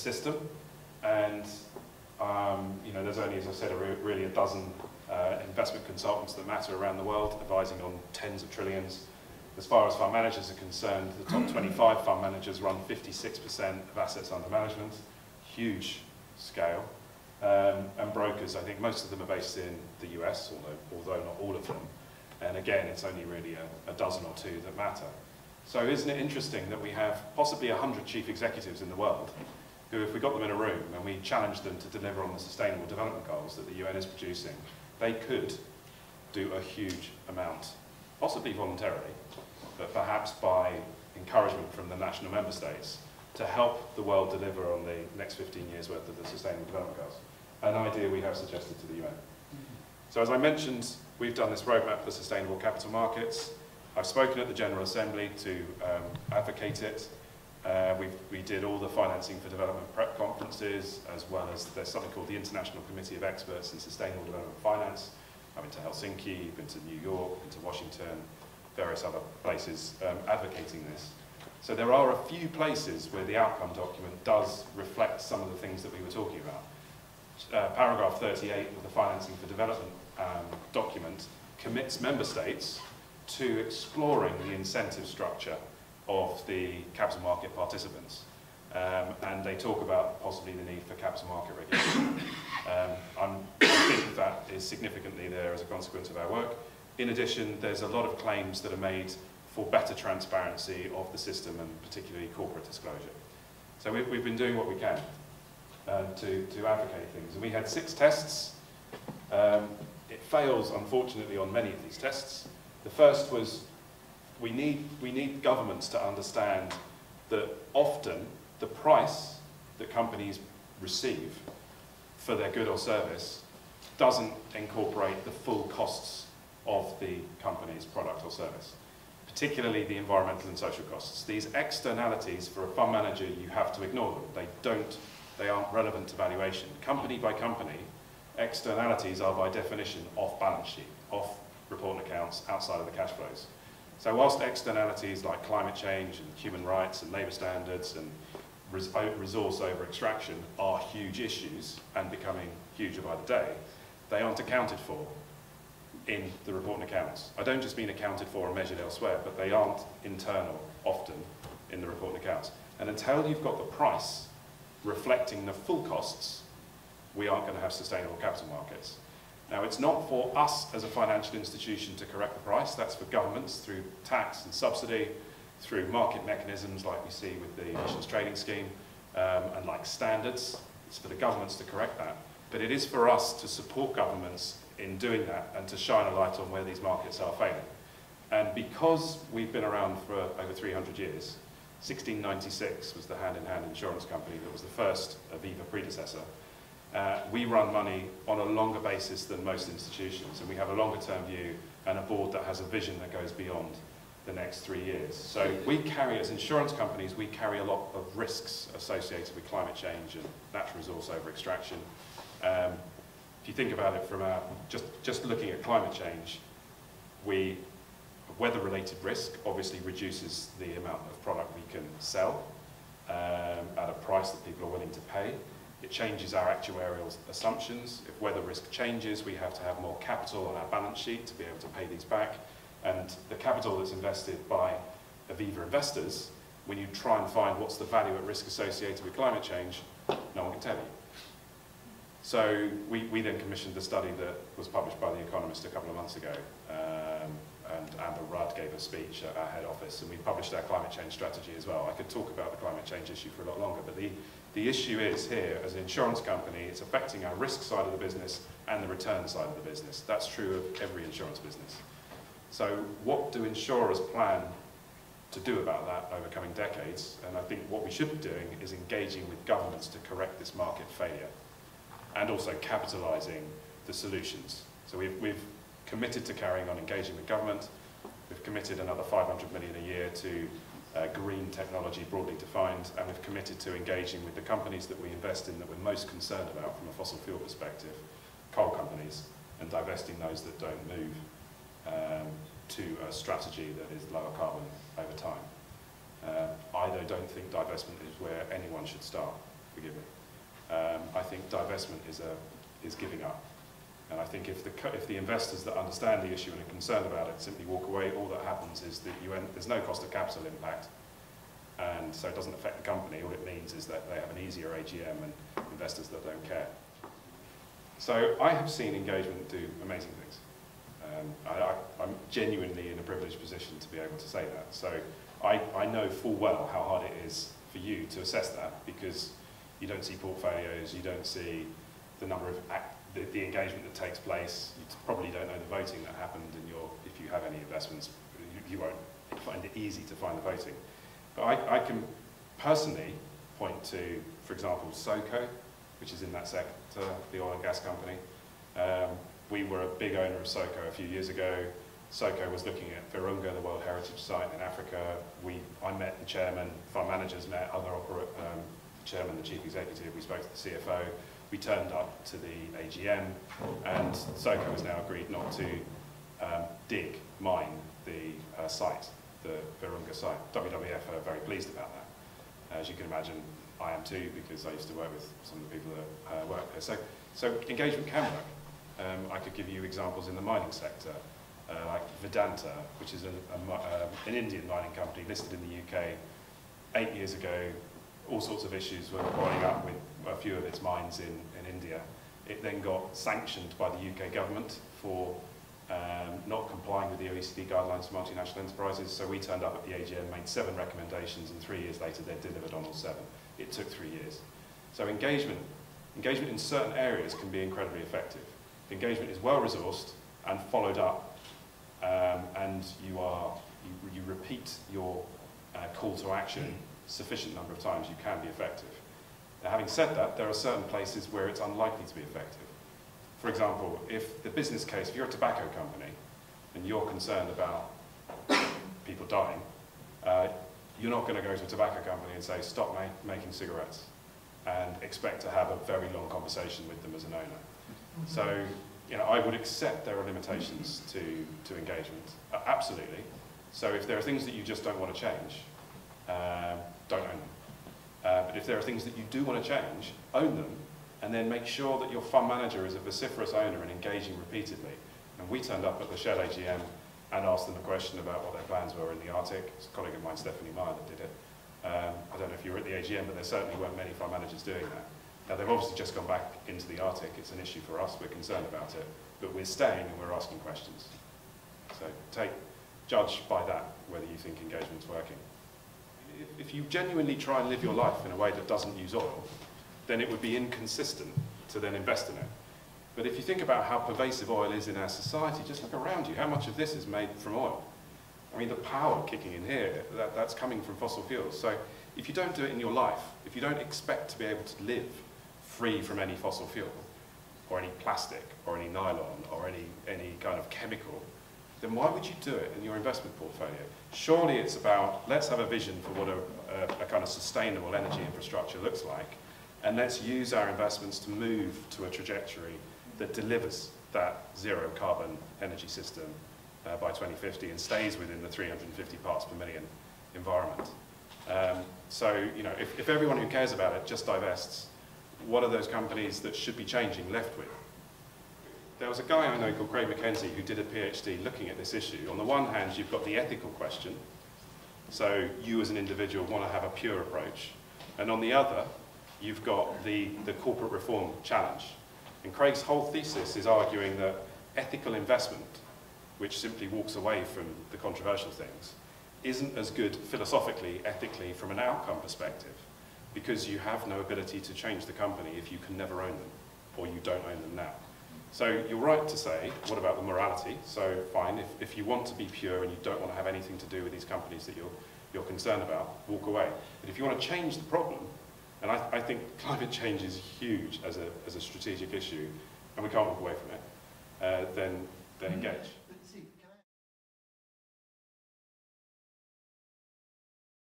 system, and you know, there's only, as I said, really a dozen investment consultants that matter around the world, advising on tens of trillions. As far as fund managers are concerned, the top 25 fund managers run 56% of assets under management, huge scale. And brokers, I think most of them are based in the US, although not all of them. And again, it's only really a dozen or two that matter. So isn't it interesting that we have possibly 100 chief executives in the world who, if we got them in a room and we challenged them to deliver on the Sustainable Development Goals that the UN is producing, they could do a huge amount, possibly voluntarily, but perhaps by encouragement from the national member states to help the world deliver on the next 15 years worth of the Sustainable Development Goals, an idea we have suggested to the UN. So as I mentioned, we've done this roadmap for sustainable capital markets. I've spoken at the General Assembly to advocate it. We did all the financing for development prep conferences, as well as there's something called the International Committee of Experts in Sustainable Development Finance. I've been to Helsinki, been to New York, been to Washington, various other places advocating this. So there are a few places where the outcome document does reflect some of the things that we were talking about. Paragraph 38 of the Financing for Development document commits member states to exploring the incentive structure of the capital market participants. And they talk about possibly the need for capital market regulation. I think that is significantly there as a consequence of our work. In addition, there's a lot of claims that are made for better transparency of the system and particularly corporate disclosure. So we've been doing what we can to advocate things. And we had 6 tests. It fails, unfortunately, on many of these tests. The first was we need governments to understand that often the price that companies receive for their good or service doesn't incorporate the full costs of the company's product or service, particularly the environmental and social costs. These externalities, for a fund manager, you have to ignore them. They aren't relevant to valuation. Company by company, externalities are by definition off balance sheet, off report and accounts, outside of the cash flows. So whilst externalities like climate change and human rights and labour standards and resource over extraction are huge issues and becoming huger by the day, they aren't accounted for in the report and accounts. I don't just mean accounted for and measured elsewhere, but they aren't internal often in the report and accounts. And until you've got the price reflecting the full costs, we aren't going to have sustainable capital markets. Now, it's not for us as a financial institution to correct the price. That's for governments through tax and subsidy, through market mechanisms like we see with the emissions trading scheme, and like standards. It's for the governments to correct that. But it is for us to support governments in doing that and to shine a light on where these markets are failing. And because we've been around for over 300 years, 1696 was the hand-in-hand insurance company that was the first Aviva predecessor. We run money on a longer basis than most institutions, and we have a longer-term view and a board that has a vision that goes beyond the next 3 years. So we carry, as insurance companies, we carry a lot of risks associated with climate change and natural resource over extraction. If you think about it from just looking at climate change, weather-related risk obviously reduces the amount of product we can sell at a price that people are willing to pay. It changes our actuarial assumptions. If weather risk changes, we have to have more capital on our balance sheet to be able to pay these back. And the capital that's invested by Aviva investors, when you try and find what's the value at risk associated with climate change, no one can tell you. So we then commissioned the study that was published by The Economist a couple of months ago, and Amber Rudd gave a speech at our head office, and we published our climate change strategy as well. I could talk about the climate change issue for a lot longer, but the issue is here, as an insurance company, it's affecting our risk side of the business and the return side of the business. That's true of every insurance business. So what do insurers plan to do about that over coming decades? And I think what we should be doing is engaging with governments to correct this market failure, and also capitalising the solutions. So we've committed to carrying on engaging with government. We've committed another 500 million a year to green technology broadly defined, and we've committed to engaging with the companies that we invest in that we're most concerned about from a fossil fuel perspective, coal companies, and divesting those that don't move to a strategy that is lower carbon over time. I don't think divestment is where anyone should start. forgive me. I think divestment is giving up. And I think if the investors that understand the issue and are concerned about it simply walk away, all that happens is that there's no cost of capital impact, and so it doesn't affect the company. All it means is that they have an easier AGM and investors that don't care. So I have seen engagement do amazing things. I'm genuinely in a privileged position to be able to say that. So I know full well how hard it is for you to assess that, because you don't see portfolios, you don't see the number of the engagement that takes place. You probably don't know the voting that happened in if you have any investments. You won't find it easy to find the voting. But I can personally point to, for example, SOCO, which is in that sector, the oil and gas company. We were a big owner of SOCO a few years ago. SOCO was looking at Virunga, the World Heritage Site in Africa. I met the chairman, fund managers met other chairman, the chief executive, we spoke to the CFO. We turned up to the AGM, and SOCO has now agreed not to mine the site, the Virunga site. WWF are very pleased about that. As you can imagine, I am too, because I used to work with some of the people that work there. So engagement can work. I could give you examples in the mining sector, like Vedanta, which is an Indian mining company listed in the UK. 8 years ago, all sorts of issues were boiling up with a few of its mines in India. It then got sanctioned by the UK government for not complying with the OECD guidelines for multinational enterprises. So we turned up at the AGM, made 7 recommendations, and 3 years later they delivered on all 7. It took 3 years. So engagement in certain areas can be incredibly effective. If engagement is well resourced and followed up, and you repeat your call to action sufficient number of times, you can be effective. Now, having said that, there are certain places where it's unlikely to be effective. For example, if the business case, if you're a tobacco company and you're concerned about people dying, you're not going to go to a tobacco company and say, stop making cigarettes, and expect to have a very long conversation with them as an owner. So, I would accept there are limitations to engagement, absolutely. So if there are things that you just don't want to change, don't own them. But if there are things that you do want to change, own them, and then make sure that your fund manager is a vociferous owner and engaging repeatedly. And we turned up at the Shell AGM and asked them a question about what their plans were in the Arctic. It's a colleague of mine, Stephanie Meyer, that did it. I don't know if you were at the AGM, but there certainly weren't many fund managers doing that. Now, they've obviously just gone back into the Arctic. It's an issue for us. We're concerned about it. But we're staying and we're asking questions. So judge by that whether you think engagement's working. If you genuinely try and live your life in a way that doesn't use oil, then it would be inconsistent to then invest in it. But if you think about how pervasive oil is in our society, just look around you. How much of this is made from oil? I mean, the power kicking in here, that's coming from fossil fuels. So if you don't do it in your life, if you don't expect to be able to live free from any fossil fuel, or any plastic, or any nylon, or any kind of chemical, then why would you do it in your investment portfolio? Surely it's about, let's have a vision for what a kind of sustainable energy infrastructure looks like, and let's use our investments to move to a trajectory that delivers that zero carbon energy system by 2050 and stays within the 350 parts per million environment. So, if everyone who cares about it just divests, what are those companies that should be changing left with? There was a guy I know called Craig McKenzie who did a PhD looking at this issue. On the one hand, you've got the ethical question. So you as an individual want to have a pure approach. And on the other, you've got the corporate reform challenge. And Craig's whole thesis is arguing that ethical investment, which simply walks away from the controversial things, isn't as good philosophically, ethically, from an outcome perspective, because you have no ability to change the company if you can never own them, or you don't own them now. So you're right to say, what about the morality? So fine, if you want to be pure and you don't want to have anything to do with these companies that you're concerned about, walk away. But if you want to change the problem, and I think climate change is huge as a strategic issue, and we can't walk away from it, then engage.